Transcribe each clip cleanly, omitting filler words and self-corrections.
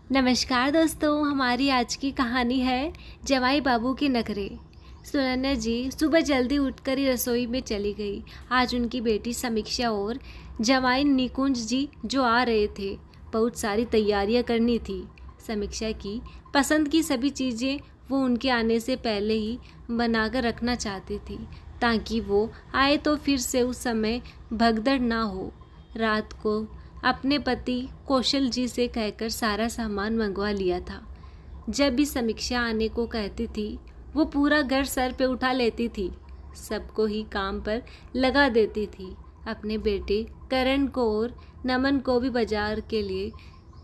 नमस्कार दोस्तों, हमारी आज की कहानी है जवाई बाबू के नखरे। सुनन्या जी सुबह जल्दी उठकर ही रसोई में चली गई। आज उनकी बेटी समीक्षा और जवाई निकुंज जी जो आ रहे थे, बहुत सारी तैयारियां करनी थी। समीक्षा की पसंद की सभी चीज़ें वो उनके आने से पहले ही बनाकर रखना चाहती थी, ताकि वो आए तो फिर से उस समय भगदड़ ना हो। रात को अपने पति कौशल जी से कहकर सारा सामान मंगवा लिया था। जब भी समीक्षा आने को कहती थी, वो पूरा घर सर पे उठा लेती थी, सबको ही काम पर लगा देती थी। अपने बेटे करण को और नमन को भी बाजार के लिए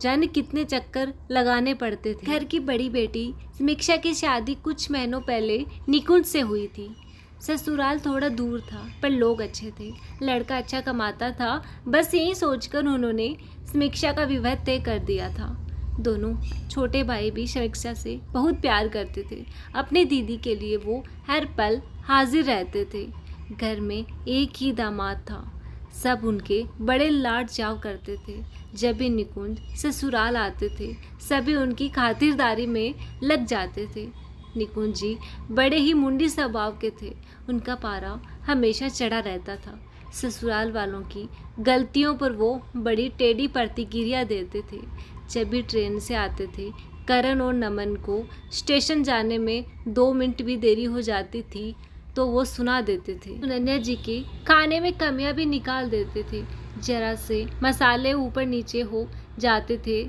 जाने कितने चक्कर लगाने पड़ते थे। घर की बड़ी बेटी समीक्षा की शादी कुछ महीनों पहले निकुंज से हुई थी। ससुराल थोड़ा दूर था, पर लोग अच्छे थे, लड़का अच्छा कमाता था। बस यही सोचकर उन्होंने समीक्षा का विवाह तय कर दिया था। दोनों छोटे भाई भी समीक्षा से बहुत प्यार करते थे। अपनी दीदी के लिए वो हर पल हाजिर रहते थे। घर में एक ही दामाद था, सब उनके बड़े लाड चाव करते थे। जब भी निकुंज ससुराल आते थे, सभी उनकी खातिरदारी में लग जाते थे। निकुंज जी बड़े ही मुंडी स्वभाव के थे, उनका पारा हमेशा चढ़ा रहता था। ससुराल वालों की गलतियों पर वो बड़ी टेढ़ी प्रतिक्रिया देते थे। जब भी ट्रेन से आते थे, करण और नमन को स्टेशन जाने में 2 मिनट भी देरी हो जाती थी तो वो सुना देते थे। सुनन्या जी के खाने में कमियां भी निकाल देते थे। जरा से मसाले ऊपर नीचे हो जाते थे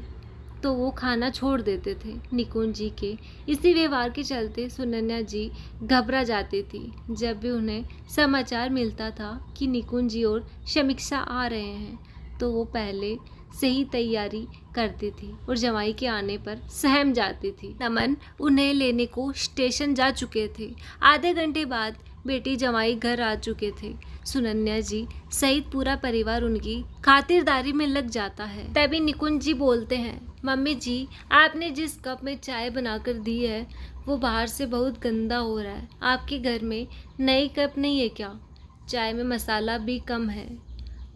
तो वो खाना छोड़ देते थे। निकुंज जी के इसी व्यवहार के चलते सुनन्या जी घबरा जाती थी। जब भी उन्हें समाचार मिलता था कि निकुंज जी और समीक्षा आ रहे हैं, तो वो पहले से ही तैयारी करती थी और जवाई के आने पर सहम जाती थी। नमन उन्हें लेने को स्टेशन जा चुके थे। आधे घंटे बाद बेटी जवाई घर आ चुके थे। सुनन्या जी सहित पूरा परिवार उनकी खातिरदारी में लग जाता है। तभी निकुंज जी बोलते हैं, मम्मी जी, आपने जिस कप में चाय बनाकर दी है वो बाहर से बहुत गंदा हो रहा है। आपके घर में नई कप नहीं है क्या? चाय में मसाला भी कम है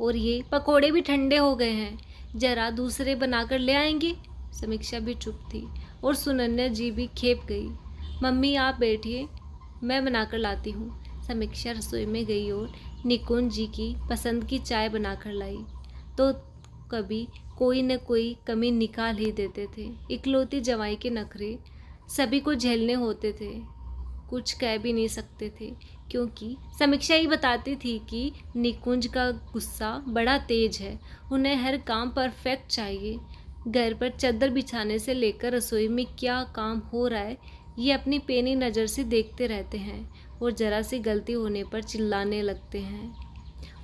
और ये पकोड़े भी ठंडे हो गए हैं, जरा दूसरे बनाकर ले आएंगी? समीक्षा भी चुप थी और सुनन्या जी भी खेप गई। मम्मी आप बैठिए, मैं बनाकर लाती हूँ। समीक्षा रसोई में गई और निकुंज जी की पसंद की चाय बनाकर लाई। तो कभी कोई न कोई कमी निकाल ही देते थे। इकलौती जवाई के नखरे सभी को झेलने होते थे, कुछ कह भी नहीं सकते थे, क्योंकि समीक्षा ही बताती थी कि निकुंज का गुस्सा बड़ा तेज है, उन्हें हर काम परफेक्ट चाहिए। घर पर चादर बिछाने से लेकर रसोई में क्या काम हो रहा है ये अपनी पेनी नज़र से देखते रहते हैं और ज़रा सी गलती होने पर चिल्लाने लगते हैं।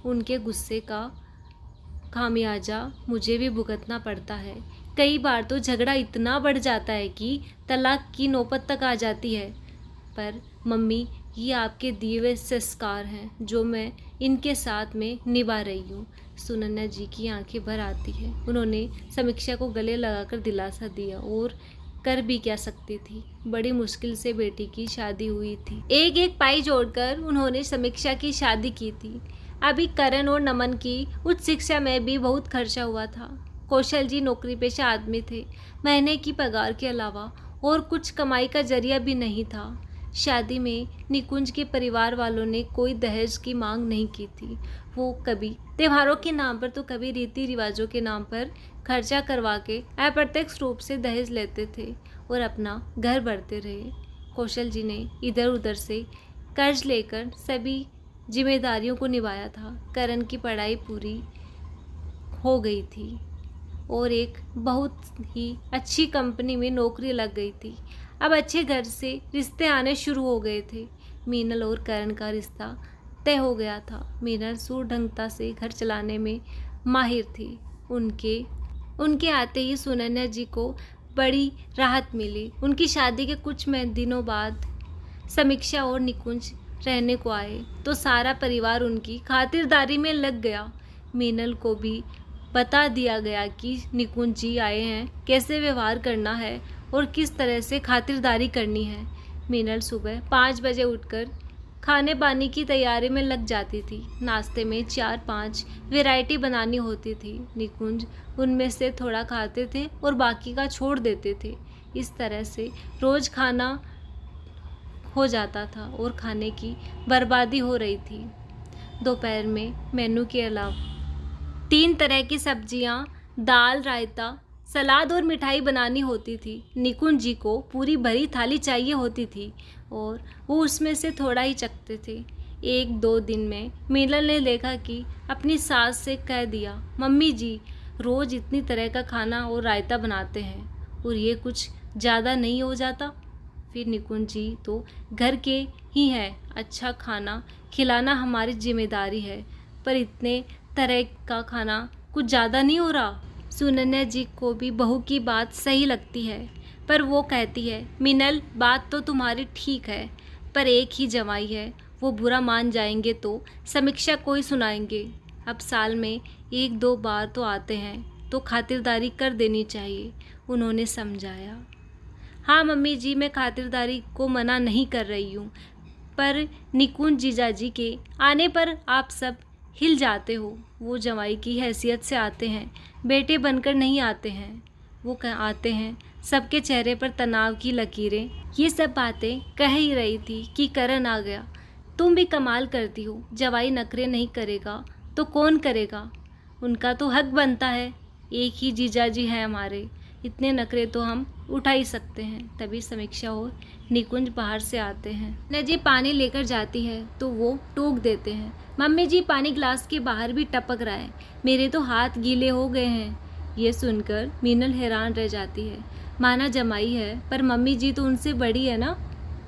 उनके गुस्से का खामियाजा मुझे भी भुगतना पड़ता है। कई बार तो झगड़ा इतना बढ़ जाता है कि तलाक की नौबत तक आ जाती है। पर मम्मी, ये आपके दिए हुए संस्कार हैं जो मैं इनके साथ में निभा रही हूँ। सुनन्या जी की आंखें भर आती है। उन्होंने समीक्षा को गले लगाकर दिलासा दिया और कर भी क्या सकती थी, बड़ी मुश्किल से बेटी की शादी हुई थी। एक एक पाई जोड़कर उन्होंने समीक्षा की शादी की थी। अभी करण और नमन की उच्च शिक्षा में भी बहुत खर्चा हुआ था। कौशल जी नौकरी पेशा आदमी थे, महीने की पगार के अलावा और कुछ कमाई का जरिया भी नहीं था। शादी में निकुंज के परिवार वालों ने कोई दहेज की मांग नहीं की थी। वो कभी त्योहारों के नाम पर तो कभी रीति रिवाजों के नाम पर खर्चा करवा के अप्रत्यक्ष रूप से दहेज लेते थे और अपना घर भरते रहे। कौशल जी ने इधर उधर से कर्ज लेकर सभी जिम्मेदारियों को निभाया था। करण की पढ़ाई पूरी हो गई थी और एक बहुत ही अच्छी कंपनी में नौकरी लग गई थी। अब अच्छे घर से रिश्ते आने शुरू हो गए थे। मीनल और करण का रिश्ता तय हो गया था। मीनल सुढंगता से घर चलाने में माहिर थी। उनके आते ही सुनन्या जी को बड़ी राहत मिली। उनकी शादी के कुछ दिनों बाद समीक्षा और निकुंज रहने को आए तो सारा परिवार उनकी खातिरदारी में लग गया। मीनल को भी बता दिया गया कि निकुंज जी आए हैं, कैसे व्यवहार करना है और किस तरह से खातिरदारी करनी है। मीनल सुबह 5 बजे उठकर खाने पानी की तैयारी में लग जाती थी। नाश्ते में 4-5 वैरायटी बनानी होती थी। निकुंज उनमें से थोड़ा खाते थे और बाकी का छोड़ देते थे। इस तरह से रोज़ खाना हो जाता था और खाने की बर्बादी हो रही थी। दोपहर में मेनू के अलावा 3 तरह की सब्जियां, दाल, रायता, सलाद और मिठाई बनानी होती थी। निकुंज जी को पूरी भरी थाली चाहिए होती थी और वो उसमें से थोड़ा ही चखते थे। 1-2 दिन में मीनल ने देखा कि अपनी सास से कह दिया, मम्मी जी रोज़ इतनी तरह का खाना और रायता बनाते हैं और ये कुछ ज़्यादा नहीं हो जाता? फिर निकुंज जी तो घर के ही हैं, अच्छा खाना खिलाना हमारी जिम्मेदारी है, पर इतने तरह का खाना कुछ ज़्यादा नहीं हो रहा? सुनन्या जी को भी बहू की बात सही लगती है, पर वो कहती है, मीनल बात तो तुम्हारी ठीक है, पर एक ही जमाई है, वो बुरा मान जाएंगे तो समीक्षा को ही सुनाएंगे। अब साल में 1-2 बार तो आते हैं, तो खातिरदारी कर देनी चाहिए, उन्होंने समझाया। हाँ मम्मी जी, मैं खातिरदारी को मना नहीं कर रही हूँ, पर निकुंज जीजाजी के आने पर आप सब हिल जाते हो। वो जमाई की हैसियत से आते हैं, बेटे बनकर नहीं आते हैं। वो आते हैं, सबके चेहरे पर तनाव की लकीरें। ये सब बातें कह ही रही थी कि करण आ गया। तुम भी कमाल करती हो, जवाई नखरे नहीं करेगा तो कौन करेगा? उनका तो हक बनता है, एक ही जीजाजी हैं हमारे, इतने नखरे तो हम उठा ही सकते हैं। तभी समीक्षा और निकुंज बाहर से आते हैं। नजी पानी लेकर जाती है तो वो टोक देते हैं, मम्मी जी पानी ग्लास के बाहर भी टपक रहा है, मेरे तो हाथ गीले हो गए हैं। ये सुनकर मीनल हैरान रह जाती है। माना जमाई है, पर मम्मी जी तो उनसे बड़ी है ना,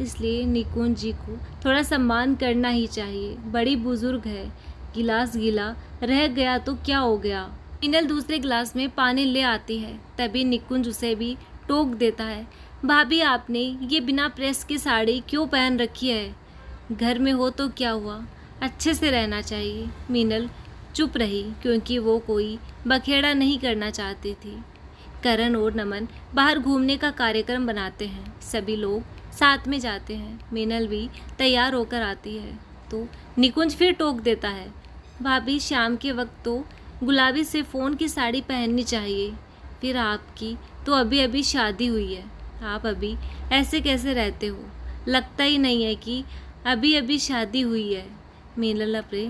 इसलिए निकुंज जी को थोड़ा सम्मान करना ही चाहिए। बड़ी बुजुर्ग है, गिलास गीला रह गया तो क्या हो गया। मीनल दूसरे गिलास में पानी ले आती है, तभी निकुंज उसे भी टोक देता है, भाभी आपने ये बिना प्रेस की साड़ी क्यों पहन रखी है? घर में हो तो क्या हुआ, अच्छे से रहना चाहिए। मीनल चुप रही क्योंकि वो कोई बखेड़ा नहीं करना चाहती थी। करण और नमन बाहर घूमने का कार्यक्रम बनाते हैं, सभी लोग साथ में जाते हैं। मीनल भी तैयार होकर आती है तो निकुंज फिर टोक देता है, भाभी शाम के वक्त तो गुलाबी से फ़ोन की साड़ी पहननी चाहिए। फिर आपकी तो अभी अभी शादी हुई है, आप अभी ऐसे कैसे रहते हो? लगता ही नहीं है कि अभी अभी शादी हुई है। मीनल अपने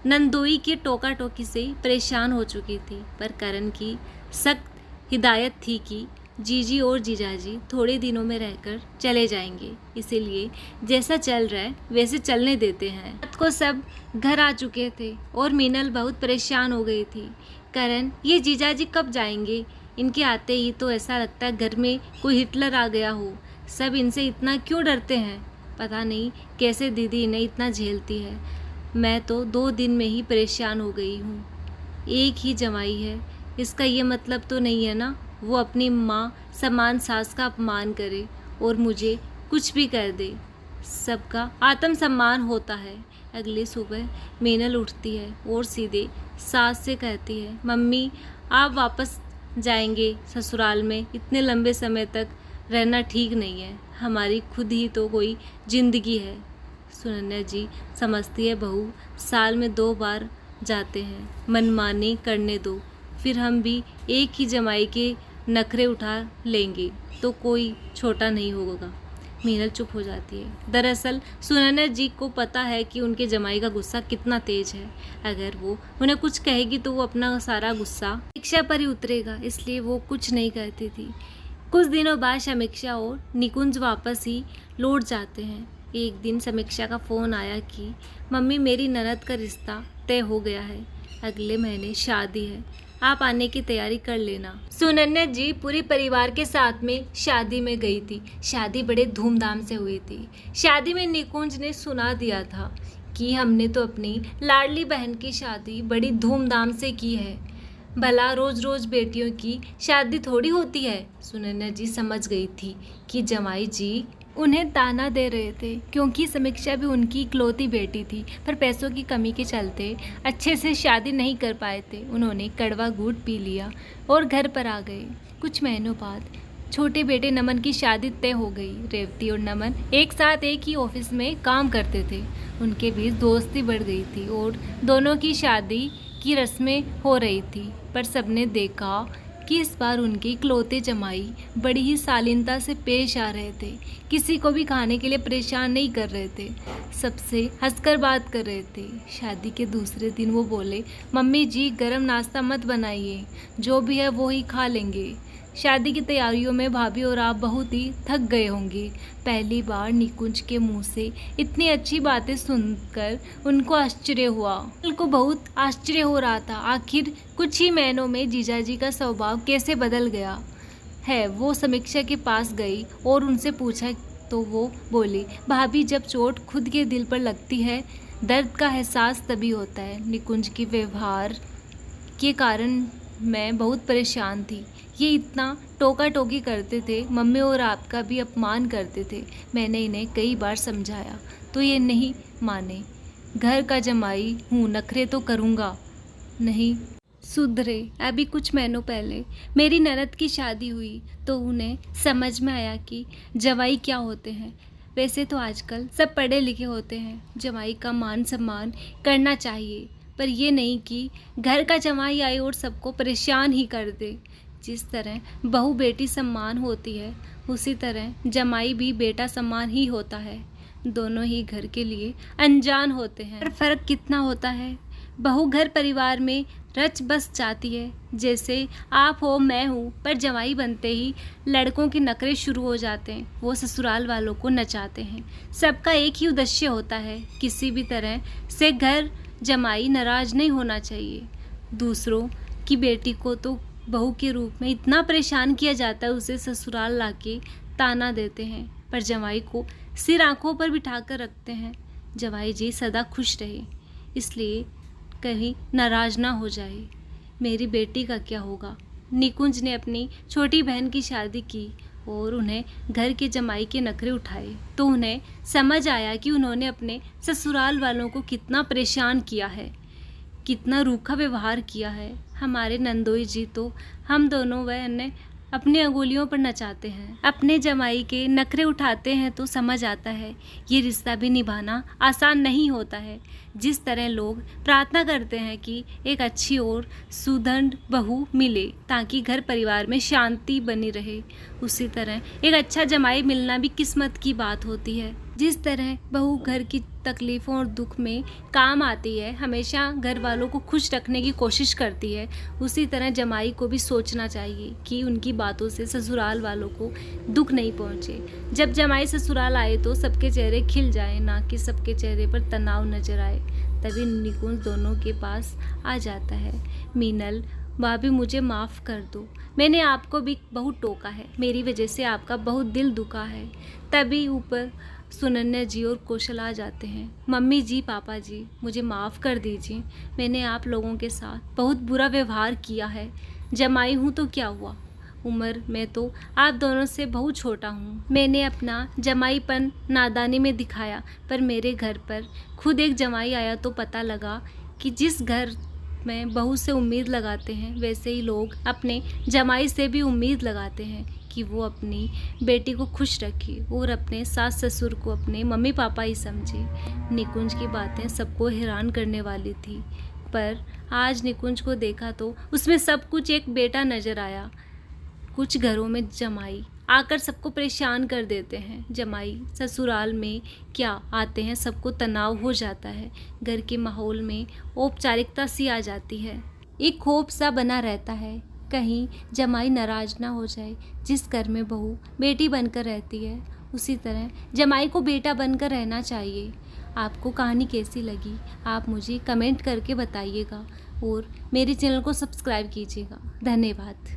नंदोई के टोका टोकी से परेशान हो चुकी थी, पर करण की सख्त हिदायत थी कि जीजी और जीजाजी थोड़े दिनों में रहकर चले जाएंगे, इसीलिए जैसा चल रहा है वैसे चलने देते हैं। रात को सब घर आ चुके थे और मीनल बहुत परेशान हो गई थी। करण, ये जीजाजी कब जाएंगे? इनके आते ही तो ऐसा लगता है घर में कोई हिटलर आ गया हो। सब इनसे इतना क्यों डरते हैं? पता नहीं कैसे दीदी इन्हें इतना झेलती है। मैं तो 2 दिन में ही परेशान हो गई हूँ। एक ही जमाई है, इसका ये मतलब तो नहीं है ना वो अपनी माँ समान सास का अपमान करे और मुझे कुछ भी कर दे। सबका आत्मसम्मान होता है। अगली सुबह मीनल उठती है और सीधे सास से कहती है, मम्मी आप वापस जाएंगे ससुराल में? इतने लंबे समय तक रहना ठीक नहीं है, हमारी खुद ही तो कोई ज़िंदगी है। सुनन्या जी समझती है, बहू साल में 2 बार जाते हैं, मनमानी करने दो, फिर हम भी एक ही जमाई के नखरे उठा लेंगे तो कोई छोटा नहीं होगा। मीनल चुप हो जाती है। दरअसल सुनन्या जी को पता है कि उनके जमाई का गुस्सा कितना तेज है। अगर वो उन्हें कुछ कहेगी तो वो अपना सारा गुस्सा समीक्षा पर ही उतरेगा, इसलिए वो कुछ नहीं कहती थी। कुछ दिनों बाद समीक्षा और निकुंज वापस ही लौट जाते हैं। एक दिन समीक्षा का फ़ोन आया कि मम्मी मेरी ननद का रिश्ता तय हो गया है, अगले महीने शादी है, आप आने की तैयारी कर लेना। सुनन्या जी पूरी परिवार के साथ में शादी में गई थी। शादी बड़े धूमधाम से हुई थी। शादी में निकुंज ने सुना दिया था कि हमने तो अपनी लाडली बहन की शादी बड़ी धूमधाम से की है, भला रोज रोज बेटियों की शादी थोड़ी होती है। सुनन्या जी समझ गई थी कि जमाई जी उन्हें ताना दे रहे थे, क्योंकि समीक्षा भी उनकी इकलौती बेटी थी, पर पैसों की कमी के चलते अच्छे से शादी नहीं कर पाए थे। उन्होंने कड़वा घूंट पी लिया और घर पर आ गए। कुछ महीनों बाद छोटे बेटे नमन की शादी तय हो गई। रेवती और नमन एक साथ एक ही ऑफिस में काम करते थे। उनके बीच दोस्ती बढ़ गई थी और दोनों की शादी की रस्में हो रही थी। पर सबने देखा कि इस बार उनके इकलौते जमाई बड़ी ही शालीनता से पेश आ रहे थे। किसी को भी खाने के लिए परेशान नहीं कर रहे थे, सबसे हंसकर बात कर रहे थे। शादी के दूसरे दिन वो बोले, मम्मी जी गरम नाश्ता मत बनाइए, जो भी है वो ही खा लेंगे। शादी की तैयारियों में भाभी और आप बहुत ही थक गए होंगे। पहली बार निकुंज के मुंह से इतनी अच्छी बातें सुनकर उनको आश्चर्य हुआ। उनको बहुत आश्चर्य हो रहा था, आखिर कुछ ही महीनों में जीजाजी का स्वभाव कैसे बदल गया है। वो समीक्षा के पास गई और उनसे पूछा तो वो बोली, भाभी जब चोट खुद के दिल पर लगती है दर्द का एहसास तभी होता है। निकुंज के व्यवहार के कारण मैं बहुत परेशान थी। ये इतना टोका टोकी करते थे, मम्मी और आपका भी अपमान करते थे। मैंने इन्हें कई बार समझाया तो ये नहीं माने। घर का जमाई हूँ, नखरे तो करूँगा, नहीं सुधरे। अभी कुछ महीनों पहले मेरी ननद की शादी हुई तो उन्हें समझ में आया कि जवाई क्या होते हैं। वैसे तो आजकल सब पढ़े लिखे होते हैं, जवाई का मान सम्मान करना चाहिए, पर ये नहीं कि घर का जमाई आए और सबको परेशान ही कर दे। जिस तरह बहू बेटी सम्मान होती है उसी तरह जमाई भी बेटा सम्मान ही होता है। दोनों ही घर के लिए अनजान होते हैं, पर फर्क कितना होता है। बहू घर परिवार में रच बस जाती है, जैसे आप हो मैं हूँ, पर जमाई बनते ही लड़कों के नखरे शुरू हो जाते हैं। वो ससुराल वालों को नचाते हैं। सबका एक ही उद्देश्य होता है, किसी भी तरह से घर जमाई नाराज नहीं होना चाहिए। दूसरों की बेटी को तो बहू के रूप में इतना परेशान किया जाता है, उसे ससुराल लाके ताना देते हैं, पर जमाई को सिर आंखों पर बिठाकर रखते हैं। जवाई जी सदा खुश रहे, इसलिए कहीं नाराज ना हो जाए। मेरी बेटी का क्या होगा। निकुंज ने अपनी छोटी बहन की शादी की और उन्हें घर के जमाई के नखरे उठाए तो उन्हें समझ आया कि उन्होंने अपने ससुराल वालों को कितना परेशान किया है, कितना रूखा व्यवहार किया है। हमारे नंदोई जी तो हम दोनों बहनें अपनी अंगुलियों पर नचाते हैं, अपने जमाई के नखरे उठाते हैं तो समझ आता है ये रिश्ता भी निभाना आसान नहीं होता है। जिस तरह लोग प्रार्थना करते हैं कि एक अच्छी और सुदृढ़ बहू मिले ताकि घर परिवार में शांति बनी रहे, उसी तरह एक अच्छा जमाई मिलना भी किस्मत की बात होती है। जिस तरह बहू घर की तकलीफ़ों और दुख में काम आती है, हमेशा घर वालों को खुश रखने की कोशिश करती है, उसी तरह जमाई को भी सोचना चाहिए कि उनकी बातों से ससुराल वालों को दुख नहीं पहुंचे। जब जमाई ससुराल आए तो सबके चेहरे खिल जाए, ना कि सबके चेहरे पर तनाव नजर आए। तभी निकुंज दोनों के पास आ जाता है। मीनल, भाभी मुझे माफ़ कर दो, मैंने आपको भी बहुत टोका है, मेरी वजह से आपका बहुत दिल दुखा है। तभी ऊपर सुनन्या जी और कौशल आ जाते हैं। मम्मी जी, पापा जी, मुझे माफ़ कर दीजिए, मैंने आप लोगों के साथ बहुत बुरा व्यवहार किया है। जमाई हूँ तो क्या हुआ, उम्र में तो आप दोनों से बहुत छोटा हूँ। मैंने अपना जमाईपन नादानी में दिखाया, पर मेरे घर पर खुद एक जमाई आया तो पता लगा कि जिस घर में बहू से उम्मीद लगाते हैं वैसे ही लोग अपने जमाई से भी उम्मीद लगाते हैं कि वो अपनी बेटी को खुश रखे और अपने सास ससुर को अपने मम्मी पापा ही समझे। निकुंज की बातें सबको हैरान करने वाली थी, पर आज निकुंज को देखा तो उसमें सब कुछ एक बेटा नज़र आया। कुछ घरों में जमाई आकर सबको परेशान कर देते हैं। जमाई ससुराल में क्या आते हैं, सबको तनाव हो जाता है, घर के माहौल में औपचारिकता सी आ जाती है, एक खौफ सा बना रहता है कहीं जमाई नाराज ना हो जाए। जिस घर में बहू बेटी बनकर रहती है उसी तरह जमाई को बेटा बनकर रहना चाहिए। आपको कहानी कैसी लगी आप मुझे कमेंट करके बताइएगा और मेरे चैनल को सब्सक्राइब कीजिएगा। धन्यवाद।